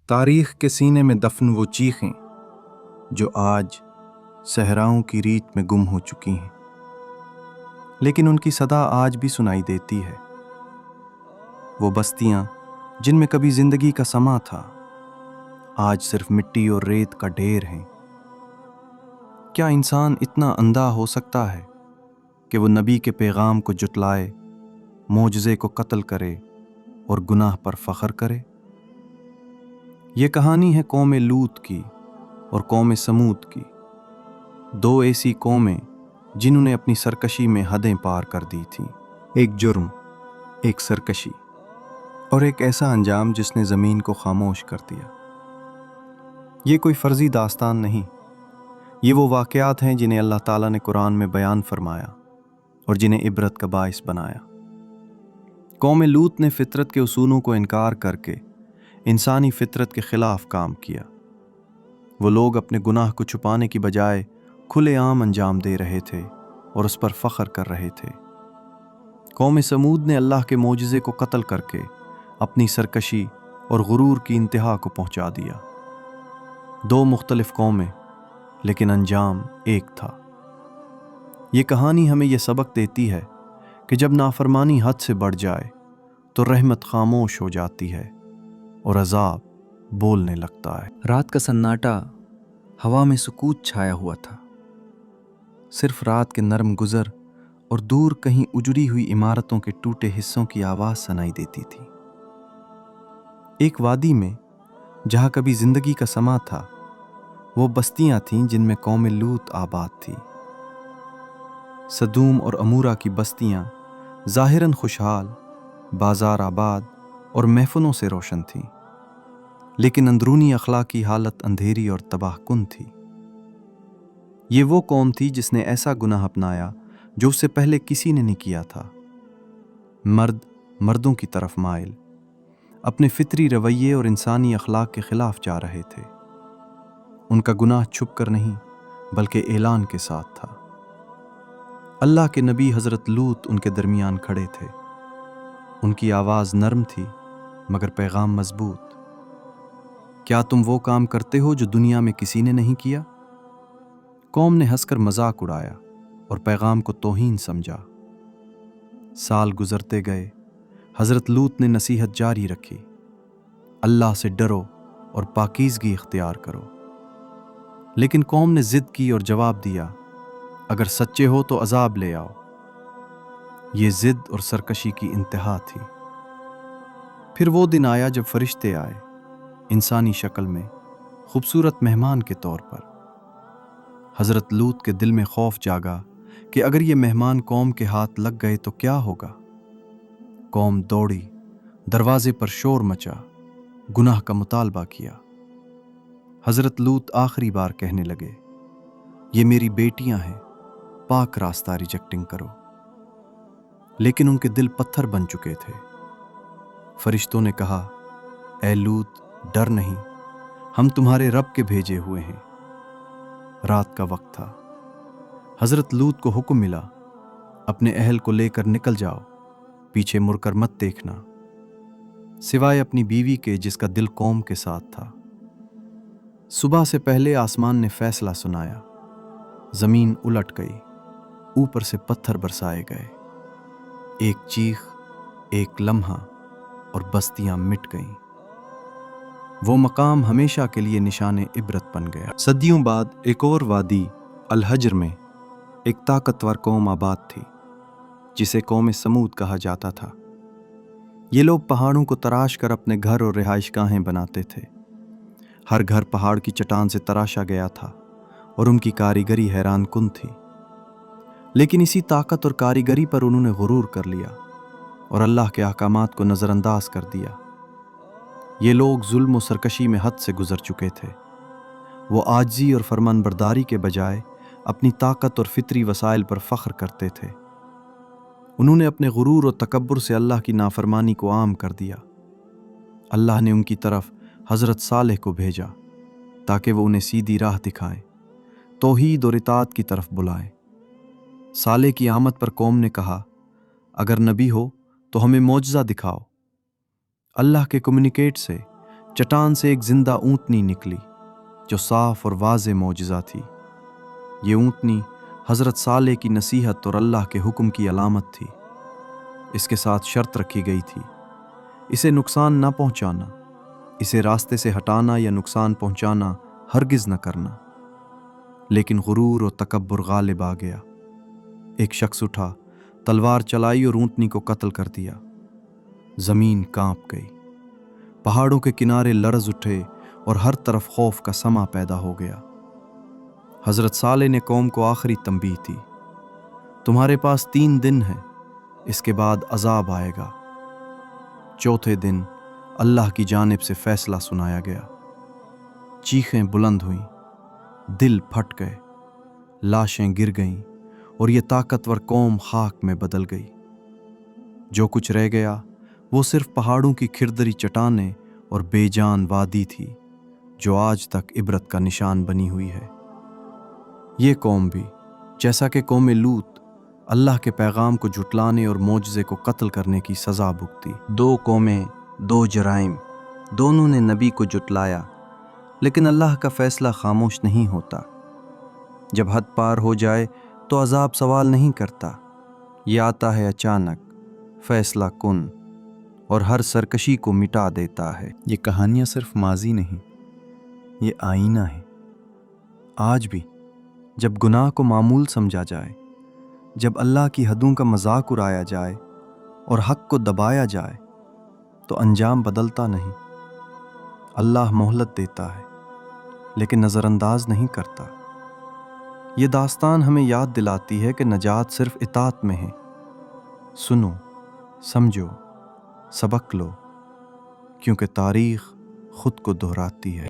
تاریخ کے سینے میں دفن وہ چیخیں جو آج صحراؤں کی ریت میں گم ہو چکی ہیں، لیکن ان کی صدا آج بھی سنائی دیتی ہے۔ وہ بستیاں جن میں کبھی زندگی کا سما تھا، آج صرف مٹی اور ریت کا ڈھیر ہیں۔ کیا انسان اتنا اندھا ہو سکتا ہے کہ وہ نبی کے پیغام کو جٹلائے، معجزے کو قتل کرے اور گناہ پر فخر کرے؟ یہ کہانی ہے قوم لوط کی اور قوم سمود کی، دو ایسی قومیں جنہوں نے اپنی سرکشی میں حدیں پار کر دی تھیں۔ ایک جرم، ایک سرکشی، اور ایک ایسا انجام جس نے زمین کو خاموش کر دیا۔ یہ کوئی فرضی داستان نہیں، یہ وہ واقعات ہیں جنہیں اللہ تعالیٰ نے قرآن میں بیان فرمایا اور جنہیں عبرت کا باعث بنایا۔ قوم لوط نے فطرت کے اصولوں کو انکار کر کے انسانی فطرت کے خلاف کام کیا۔ وہ لوگ اپنے گناہ کو چھپانے کی بجائے کھلے عام انجام دے رہے تھے اور اس پر فخر کر رہے تھے۔ قوم سمود نے اللہ کے معجزے کو قتل کر کے اپنی سرکشی اور غرور کی انتہا کو پہنچا دیا۔ دو مختلف قومیں، لیکن انجام ایک تھا۔ یہ کہانی ہمیں یہ سبق دیتی ہے کہ جب نافرمانی حد سے بڑھ جائے تو رحمت خاموش ہو جاتی ہے اور عذاب بولنے لگتا ہے۔ رات کا سناٹا، ہوا میں سکوت چھایا ہوا تھا۔ صرف رات کے نرم گزر اور دور کہیں اجڑی ہوئی عمارتوں کے ٹوٹے حصوں کی آواز سنائی دیتی تھی۔ ایک وادی میں جہاں کبھی زندگی کا سما تھا، وہ بستیاں تھیں جن میں قوم لوط آباد تھی۔ سدوم اور امورا کی بستیاں ظاہراً خوشحال، بازار آباد اور محفلوں سے روشن تھیں، لیکن اندرونی اخلاقی حالت اندھیری اور تباہ کن تھی۔ یہ وہ قوم تھی جس نے ایسا گناہ اپنایا جو اس سے پہلے کسی نے نہیں کیا تھا۔ مرد مردوں کی طرف مائل، اپنے فطری رویے اور انسانی اخلاق کے خلاف جا رہے تھے۔ ان کا گناہ چھپ کر نہیں بلکہ اعلان کے ساتھ تھا۔ اللہ کے نبی حضرت لوط ان کے درمیان کھڑے تھے۔ ان کی آواز نرم تھی مگر پیغام مضبوط۔ کیا تم وہ کام کرتے ہو جو دنیا میں کسی نے نہیں کیا؟ قوم نے ہنس کر مذاق اڑایا اور پیغام کو توہین سمجھا۔ سال گزرتے گئے، حضرت لوط نے نصیحت جاری رکھی، اللہ سے ڈرو اور پاکیزگی اختیار کرو۔ لیکن قوم نے ضد کی اور جواب دیا، اگر سچے ہو تو عذاب لے آؤ۔ یہ ضد اور سرکشی کی انتہا تھی۔ پھر وہ دن آیا جب فرشتے آئے، انسانی شکل میں، خوبصورت مہمان کے طور پر۔ حضرت لوط کے دل میں خوف جاگا کہ اگر یہ مہمان قوم کے ہاتھ لگ گئے تو کیا ہوگا؟ قوم دوڑی، دروازے پر شور مچا، گناہ کا مطالبہ کیا۔ حضرت لوط آخری بار کہنے لگے، یہ میری بیٹیاں ہیں، پاک راستہ ریجیکٹنگ کرو۔ لیکن ان کے دل پتھر بن چکے تھے۔ فرشتوں نے کہا، اے لوط، ڈر نہیں، ہم تمہارے رب کے بھیجے ہوئے ہیں۔ رات کا وقت تھا۔ حضرت لوط کو حکم ملا، اپنے اہل کو لے کر نکل جاؤ، پیچھے مڑ کر مت دیکھنا، سوائے اپنی بیوی کے جس کا دل قوم کے ساتھ تھا۔ صبح سے پہلے آسمان نے فیصلہ سنایا، زمین الٹ گئی، اوپر سے پتھر برسائے گئے۔ ایک چیخ، ایک لمحہ، اور بستیاں مٹ گئیں۔ وہ مقام ہمیشہ کے لیے نشان عبرت بن گیا۔ صدیوں بعد ایک اور وادی الحجر میں ایک طاقتور قوم آباد تھی جسے قوم سمود کہا جاتا تھا۔ یہ لوگ پہاڑوں کو تراش کر اپنے گھر اور رہائش گاہیں بناتے تھے۔ ہر گھر پہاڑ کی چٹان سے تراشا گیا تھا اور ان کی کاریگری حیران کن تھی۔ لیکن اسی طاقت اور کاریگری پر انہوں نے غرور کر لیا اور اللہ کے احکامات کو نظر انداز کر دیا۔ یہ لوگ ظلم و سرکشی میں حد سے گزر چکے تھے۔ وہ عاجزی اور فرمان برداری کے بجائے اپنی طاقت اور فطری وسائل پر فخر کرتے تھے۔ انہوں نے اپنے غرور و تکبر سے اللہ کی نافرمانی کو عام کر دیا۔ اللہ نے ان کی طرف حضرت صالح کو بھیجا تاکہ وہ انہیں سیدھی راہ دکھائیں، توحید اور اطاعت کی طرف بلائیں۔ صالح کی آمد پر قوم نے کہا، اگر نبی ہو تو ہمیں معجزہ دکھاؤ۔ اللہ کے کمیونیکیٹ سے چٹان سے ایک زندہ اونٹنی نکلی جو صاف اور واضح معجزہ تھی۔ یہ اونٹنی حضرت صالح کی نصیحت اور اللہ کے حکم کی علامت تھی۔ اس کے ساتھ شرط رکھی گئی تھی، اسے نقصان نہ پہنچانا، اسے راستے سے ہٹانا یا نقصان پہنچانا ہرگز نہ کرنا۔ لیکن غرور اور تکبر غالب آ گیا۔ ایک شخص اٹھا، تلوار چلائی اور اونٹنی کو قتل کر دیا۔ زمین کانپ گئی، پہاڑوں کے کنارے لرز اٹھے اور ہر طرف خوف کا سما پیدا ہو گیا۔ حضرت صالح نے قوم کو آخری تنبیہ دی، تمہارے پاس 3 دن ہیں، اس کے بعد عذاب آئے گا۔ چوتھے دن اللہ کی جانب سے فیصلہ سنایا گیا۔ چیخیں بلند ہوئیں، دل پھٹ گئے، لاشیں گر گئیں اور یہ طاقتور قوم خاک میں بدل گئی۔ جو کچھ رہ گیا وہ صرف پہاڑوں کی کھردری چٹانیں اور بے جان وادی تھی جو آج تک عبرت کا نشان بنی ہوئی ہے۔ یہ قوم بھی جیسا کہ قوم لوط اللہ کے پیغام کو جھٹلانے اور معجزے کو قتل کرنے کی سزا بھگتی۔ 2 قومیں، 2 جرائم، دونوں نے نبی کو جھٹلایا، لیکن اللہ کا فیصلہ خاموش نہیں ہوتا۔ جب حد پار ہو جائے تو عذاب سوال نہیں کرتا، یہ آتا ہے اچانک، فیصلہ کن، اور ہر سرکشی کو مٹا دیتا ہے۔ یہ کہانیاں صرف ماضی نہیں، یہ آئینہ ہے۔ آج بھی جب گناہ کو معمول سمجھا جائے، جب اللہ کی حدوں کا مذاق اڑایا جائے اور حق کو دبایا جائے، تو انجام بدلتا نہیں۔ اللہ مہلت دیتا ہے لیکن نظر انداز نہیں کرتا۔ یہ داستان ہمیں یاد دلاتی ہے کہ نجات صرف اطاعت میں ہے۔ سنو، سمجھو، سبق لو، کیونکہ تاریخ خود کو دہراتی ہے۔